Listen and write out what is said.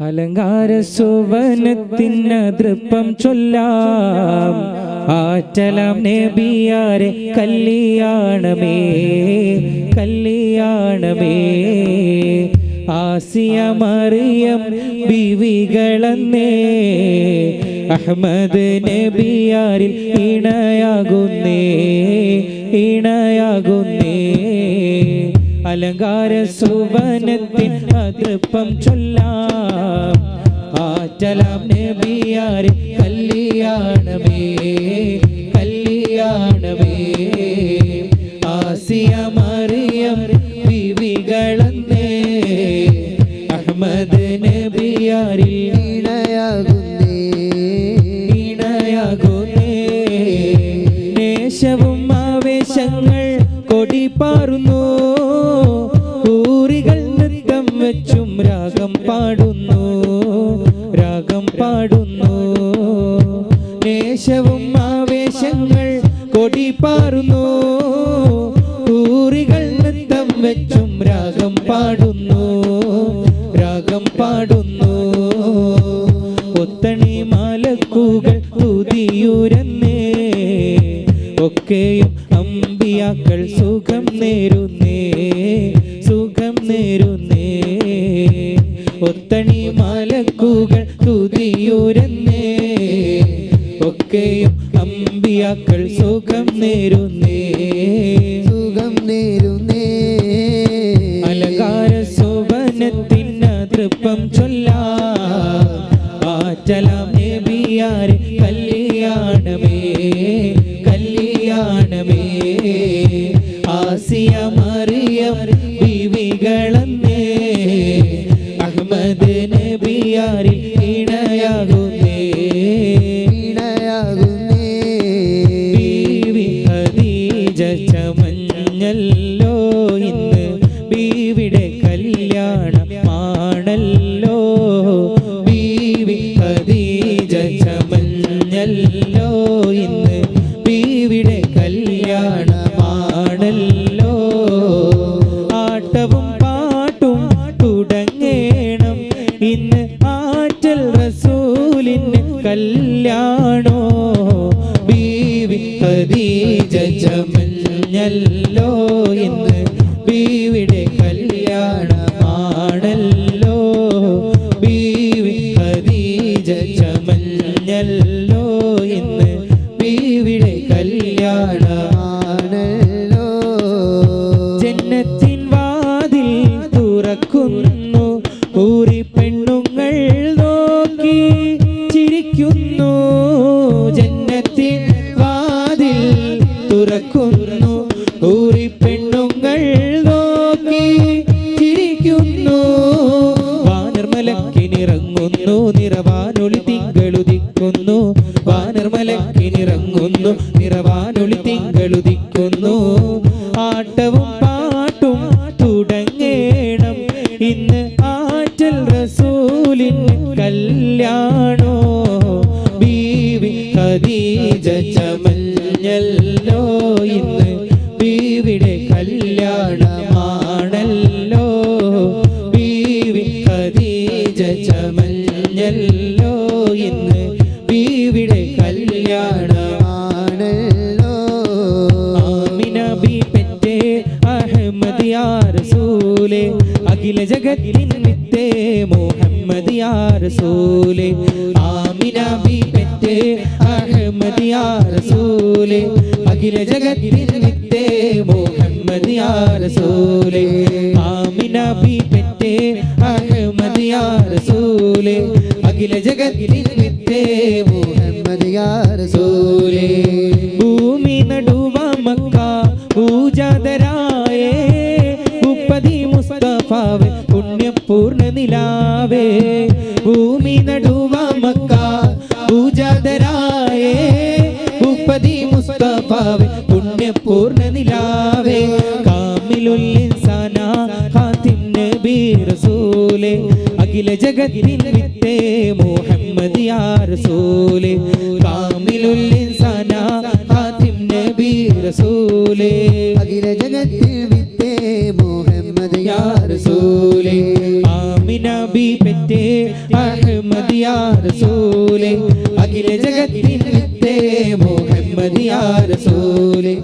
അലങ്കാര സുവനത്തിന് നൃത്തം ചൊല്ലാം ആറ്റലാം നബിയാരെ കല്യാണമേ കല്യാണമേ. ആസിയ മറിയം ബീവികളന്നേ അഹ്മദ് നബിയാരിൽ ഇണയാകുന്നേ ഇണയാകുന്നേ. അലങ്കാര സുവനത്തിൻ നൃത്തം ചൊല്ലാം ആറ്റലാം നബിയാരെ കല്യാണമേ കല്യാണമേ. ആസിയ മറിയം ബീവികളന്നേ അഹ്മദ് നബിയാരിൽ ഇണയാകുന്നേ ഇണയാകുന്നേ. നേശവും ആവേശങ്ങൾ കൊടിപ്പാറുന്നു, ഊറികൾ നൃത്തം വെച്ചും രാഗം പാടുന്നു രാഗം പാടുന്നു. നേശവും ആവേശങ്ങൾ കൊടിപ്പാറുന്നു, ഊറികൾ നൃത്തം വെച്ചും രാഗം പാടുന്നു രാഗം പാടുന്നു. ഒത്തണി മലക്കുകൾ തുതിയുരന്നേ ഒക്കെയും അമ്പിയാക്കൾ സുഖം നേരുന്നേ സുഖം നേരുന്നേ. ഒത്തണി മലക്കുകൾ തുതിയുരന്നേ ഒക്കെയും അമ്പിയാക്കൾ സുഖം നേരുന്നേ സുഖം നേരുന്നേ. അലങ്കാര സുവനത്തിന് നൃത്തം ചൊല്ലാം ആറ്റലാം നബിയാരെ കല്യാണമേ കല്യാണമേ. ആസിയ മറിയം ബീവികളന്നേ അഹ്മദ് നബിയാരിൽ ഇണയാകുന്നേ ഇണയാകുന്നേ. ബീവി ഖദീജ ചമഞ്ഞല്ലോ ഇന്ന് ബീവിയുടെ കല്യാണമാണല്ലോ. ബീവി ഖദീജ ചമഞ്ഞല്ലോ ഇന്ന് ബീവിയുടെ കല്യാണമാണല്ലോ. ആട്ടവും പാട്ടും തുടങ്ങേണം ഇന്ന് ആറ്റൽ റസൂലിന് കല്യാണോ. ബീവി ഖദീജ ചമഞ്ഞല്ലോ ഇന്ന് ബീവിയുടെ കല്യാണമാണല്ലോ. ബീവി ഖദീജ ചമഞ്ഞല്ലോ ഇന്ന് ബീവിയുടെ കല്യാണമാണല്ലോ. ജന്നത്തിൻ വാതിൽ തുറക്കുന്നു, ഊരി പെണ്ണുങ്ങൾ നോക്കി ചിരിക്കുന്നു. ജന്നത്തിൻ വാതിൽ തുറക്കുന്നു, ഊരി പെണ്ണുങ്ങൾ നോക്കി ചിരിക്കുന്നു. വാനർമലക്കിനിറങ്ങുന്നു, നിറവാനൊളി തിങ്കളുദിക്കുന്നു. വാനർമലക്കിനിറങ്ങുന്നു, നിറവാനൊളി തിങ്കളുദിക്കുന്നു. ആട്ടവും പാട്ടും തുടങ്ങേണം ഇന്ന് ആറ്റൽ റസൂലിന് കല്യാണോ. ബീവി ഖദീജ ചമഞ്ഞല്ലോ ഇന്ന് ബീവിയുടെ കല്യാണമാണല്ലോ. ബീവി ഖദീജ ചമഞ്ഞല്ലോ ഇന്ന് ബീവിയുടെ കല്യാണമാണല്ലോ. ആമിന ബി പെറ്റേ അഹ്മദ് യാ റസൂലേ അഖില ജഗത്തിൻ വിത്തേ മുഹമ്മദ് യാ റസൂലേ. ആമിന ബി പെറ്റേ അഹ്മദ് യാ റസൂലേ അഖില ജഗത്തിൻ വിത്തേ മുഹമ്മദ് യാ റസൂലേ. ആമിന ബി പെറ്റേ അഹ്മദ് യാ റസൂലേ അഖില ജഗത്തിൻ വിത്തേ മുഹമ്മദ് യാ റസൂലേ. ഭൂമി നടുവ മക്ക പൂജാതരായേ മുപ്പതി മുസ്തഫാവേ പുണ്യപൂർണ്ണ നിലാവേ. ഭൂമി നടുവ മക്ക പൂജാതരായേ മുപ്പതി മുസ്തഫാവേ പുണ്യപൂർണ്ണ നിലാവേ. കാമിലുൽ ഇൻസാന ഖാതിം നബി റസൂലേ അഖില ജഗത്തിൻ വിത്തേ മുഹമ്മദ് യാ റസൂലേ. കാമിലുൽ ഇൻസാന ഖാതിം നബി റസൂലേ അഖില ജഗത്തിൽ വിത്തേ മുഹമ്മദ് യാ റസൂലേ. ആമിന ബി നബി പെറ്റേ അഹ്മദ് യാ റസൂലേ അഖില ജഗത്തിൻ മുത്തേ മുഹമ്മദ് യാ റസൂലേ